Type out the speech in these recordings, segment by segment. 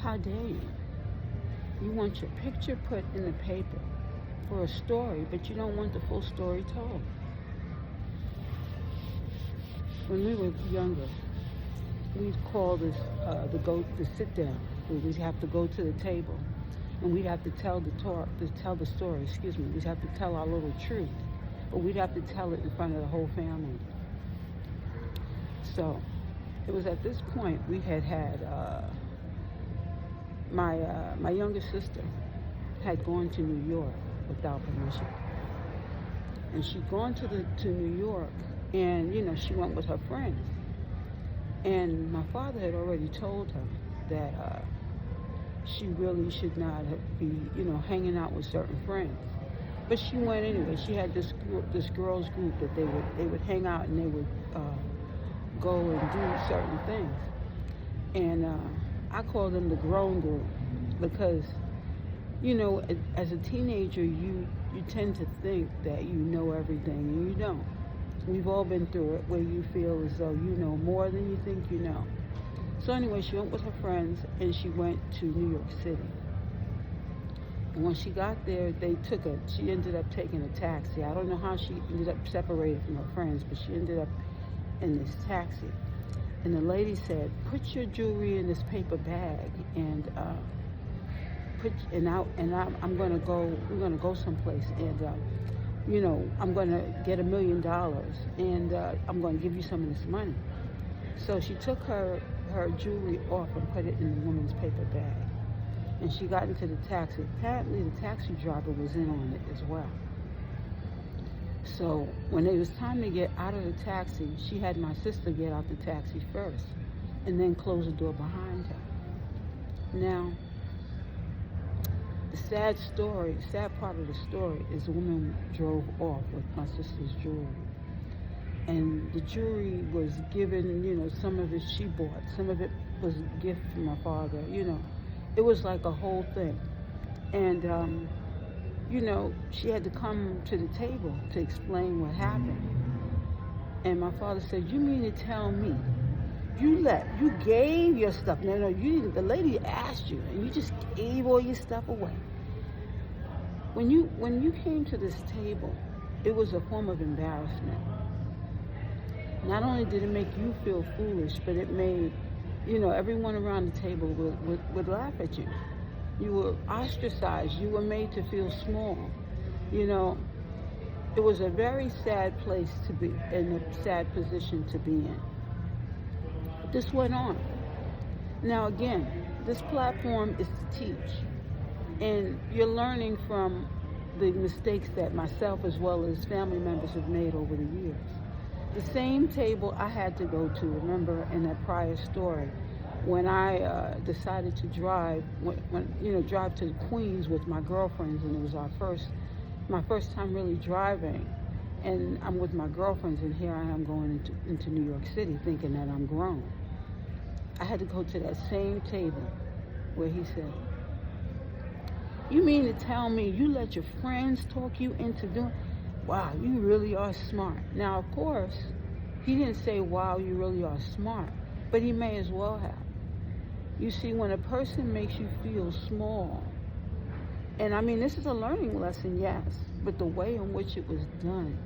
How dare you? You want your picture put in the paper for a story, but you don't want the full story told. When we were younger, we'd call this the sit down. We'd have to go to the table, and we'd have to tell the story. Excuse me. We'd have to tell our little truth, but we'd have to tell it in front of the whole family. So it was at this point we had my younger sister had gone to New York without permission, and she'd gone to New York, and she went with her friends, and my father had already told her that she really should not be hanging out with certain friends, but she went anyway. She had this girls group that they would hang out, and they would go and do certain things, and I call them the grown group, because as a teenager you tend to think that you know everything, and you don't. We've all been through it, where you feel as though you know more than you think you know. So anyway, she went with her friends, and she went to New York City. And when she got there, she ended up taking a taxi. I don't know how she ended up separated from her friends, but she ended up in this taxi. And the lady said, "Put your jewelry in this paper bag, and I'm gonna go. We're gonna go someplace, and I'm gonna get $1 million, and I'm gonna give you some of this money." So she took her jewelry off and put it in the woman's paper bag, and she got into the taxi. Apparently, the taxi driver was in on it as well. So when it was time to get out of the taxi, she had my sister get out the taxi first, and then close the door behind her. Now, the sad part of the story is the woman drove off with my sister's jewelry. And the jewelry was given, some of it she bought, some of it was a gift from my father, It was like a whole thing. And, she had to come to the table to explain what happened. And my father said, "You mean to tell me you gave your stuff? No, the lady asked you, and you just gave all your stuff away." When you came to this table, it was a form of embarrassment. Not only did it make you feel foolish, but it made, everyone around the table would laugh at you. You were ostracized. You were made to feel small. It was a very sad place to be, in a sad position to be in. But this went on. Now again, this platform is to teach. And you're learning from the mistakes that myself as well as family members have made over the years. The same table I had to go to, remember in that prior story, when I decided to drive to Queens with my girlfriends, and it was my first time really driving, and I'm with my girlfriends, and here I am going into New York City thinking that I'm grown. I had to go to that same table where he said, "You mean to tell me you let your friends talk you into doing? Wow, you really are smart." Now, of course, he didn't say, "Wow, you really are smart," but he may as well have. You see, when a person makes you feel small, and I mean, this is a learning lesson, yes, but the way in which it was done,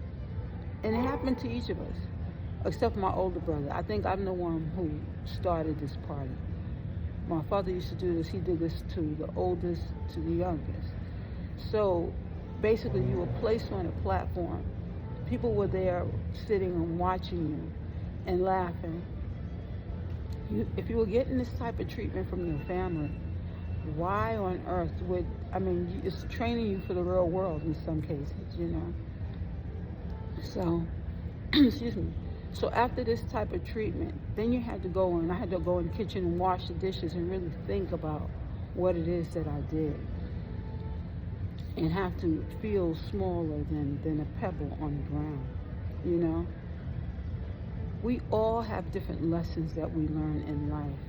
and it happened to each of us, except for my older brother. I think I'm the one who started this party. My father used to do this. He did this to the oldest, to the youngest. So basically, you were placed on a platform. People were there sitting and watching you and laughing. If you were getting this type of treatment from your family, why on earth it's training you for the real world in some cases, So, excuse me. So after this type of treatment, then I had to go in the kitchen and wash the dishes and really think about what it is that I did, and have to feel smaller than a pebble on the ground, We all have different lessons that we learn in life.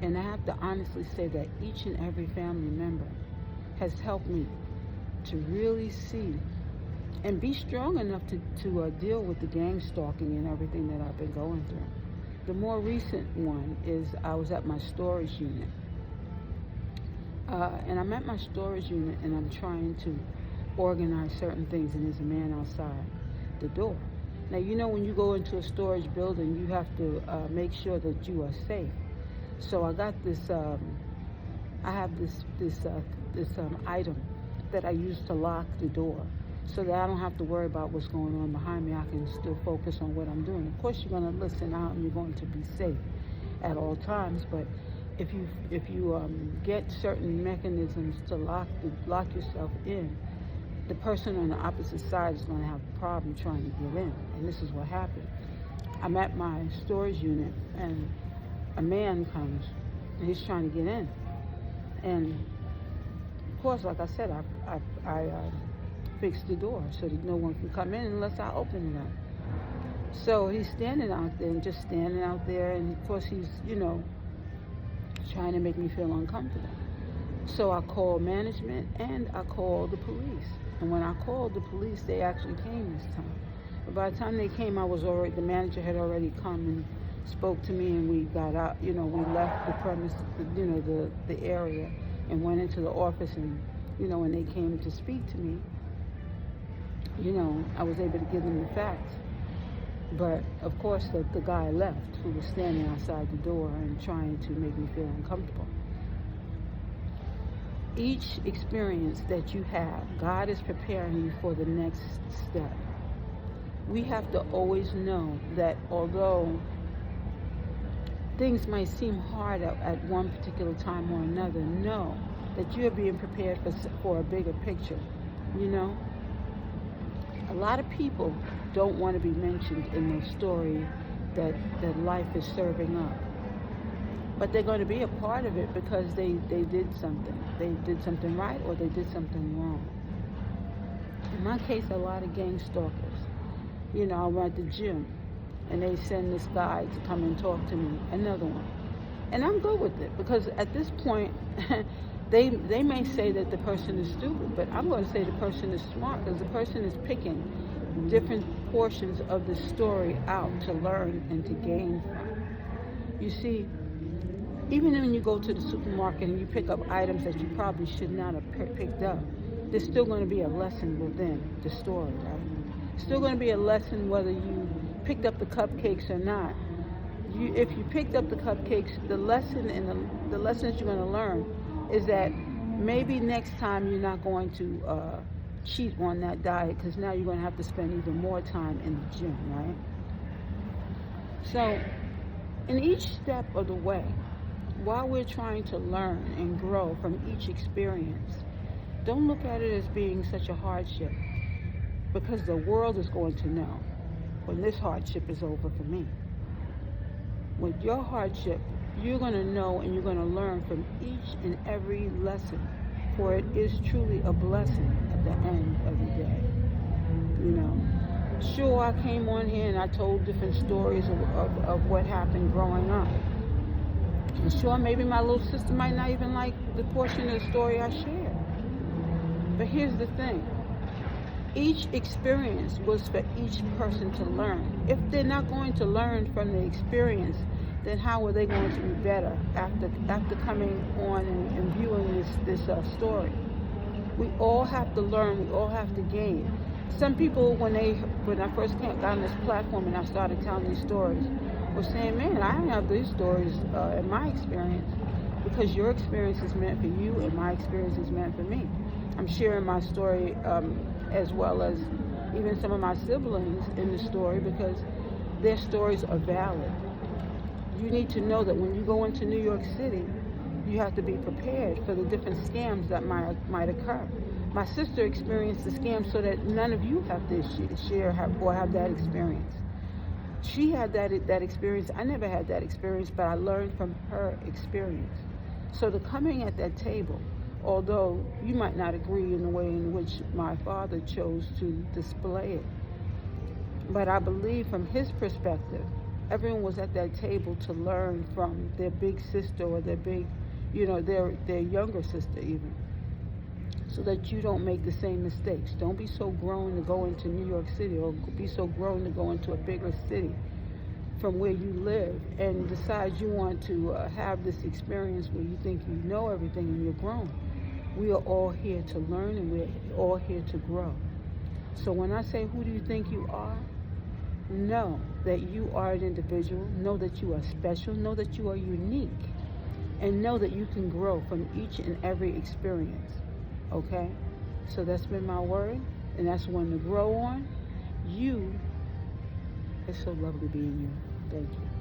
And I have to honestly say that each and every family member has helped me to really see and be strong enough to deal with the gang stalking and everything that I've been going through. The more recent one is I was at my storage unit, And I'm at my storage unit and I'm trying to organize certain things, and there's a man outside the door. Now, you know, when you go into a storage building, you have to make sure that you are safe. So I got this, I have this item that I use to lock the door so that I don't have to worry about what's going on behind me. I can still focus on what I'm doing. Of course, you're going to listen out and you're going to be safe at all times, but if you get certain mechanisms to lock yourself in, the person on the opposite side is going to have a problem trying to get in. And this is what happened. I'm at my storage unit and a man comes and he's trying to get in. And of course, like I said, I fixed the door so that no one can come in unless I open it up. So he's standing out there and just standing out there, and of course he's, you know, trying to make me feel uncomfortable. So I called management and I called the police. And when I called the police, they actually came this time. But by the time they came, the manager had already come and spoke to me, and we got out, you know, we left the premise, you know, the area, and went into the office, and, you know, when they came to speak to me, you know, I was able to give them the facts. But of course, the guy left, who was standing outside the door and trying to make me feel uncomfortable. Each experience that you have, God is preparing you for the next step. We have to always know that although things might seem hard at one particular time or another, know that you're being prepared for a bigger picture, you know? A lot of people don't want to be mentioned in the story that life is serving up. But they're going to be a part of it because they did something. They did something right or they did something wrong. In my case, a lot of gang stalkers. You know, I went to the gym and they send this guy to come and talk to me, another one. And I'm good with it because at this point, they may say that the person is stupid, but I'm going to say the person is smart because the person is picking different portions of the story out to learn and to gain from. You see, even when you go to the supermarket and you pick up items that you probably should not have picked up, there's still going to be a lesson within the story, right? Still going to be a lesson whether you picked up the cupcakes or not. If you picked up the cupcakes, the lesson and the lessons you're going to learn is that maybe next time you're not going to cheat on that diet, because now you're going to have to spend even more time in the gym, right? So in each step of the way, while we're trying to learn and grow from each experience, don't look at it as being such a hardship, because the world is going to know when this hardship is over for me. With your hardship, you're going to know and you're going to learn from each and every lesson, for it is truly a blessing at the end of the day. You know, sure, I came on here and I told different stories of what happened growing up. And sure, maybe my little sister might not even like the portion of the story I shared. But here's the thing. Each experience was for each person to learn. If they're not going to learn from the experience, then how are they going to be better after coming on and viewing this story? We all have to learn. We all have to gain. Some people, when I first got on this platform and I started telling these stories, were saying, man, I don't have these stories in my experience, because your experience is meant for you and my experience is meant for me. I'm sharing my story as well as even some of my siblings in the story, because their stories are valid. You need to know that when you go into New York City, you have to be prepared for the different scams that might occur. My sister experienced the scam so that none of you have to share or have that experience. She had that experience. I never had that experience, but I learned from her experience. So the coming at that table, although you might not agree in the way in which my father chose to display it, but I believe from his perspective, everyone was at that table to learn from their big sister or their big, you know, their younger sister even, so that you don't make the same mistakes. Don't be so grown to go into New York City, or be so grown to go into a bigger city from where you live and decide you want to have this experience where you think you know everything and you're grown. We are all here to learn, and we're all here to grow. So when I say, who do you think you are? Know that you are an individual. Know that you are special. Know that you are unique. And know that you can grow from each and every experience. Okay? So that's been my word. And that's one to grow on. You, it's so lovely being you. Thank you.